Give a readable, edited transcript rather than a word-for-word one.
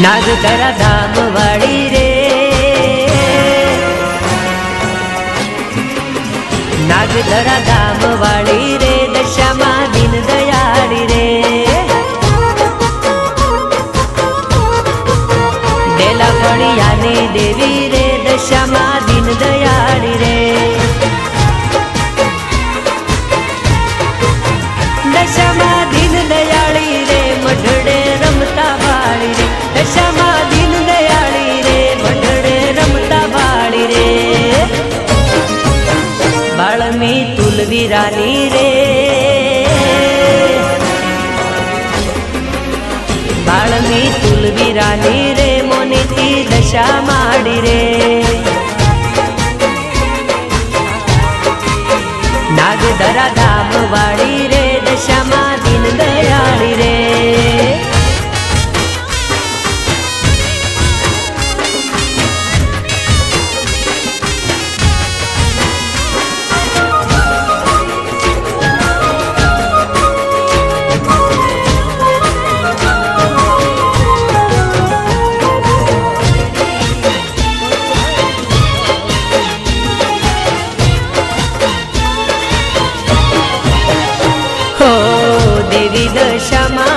નાગધરા ધામ વાળી રે, નાગધરા ધામ વાળી રે, દશામાં દીન દયાળી રે, ડેલા ફળિયાની દેવી રે, દશામાં દીન દયાળી રે, દશામાં દીન દયાળી રે, મઢડે રમતા વાળી રે, દશામાં દીન દયાળી રે, મઢડે રમતા વાળી રે, બાળમી તુલવીરાની રે, બાળમી તુલવીરાની રે, મોનેથી દશા માડી રે, નાગધરા ધામ વાળી રે, દશામાં દીન દયાળી રે, દેવી દશામાં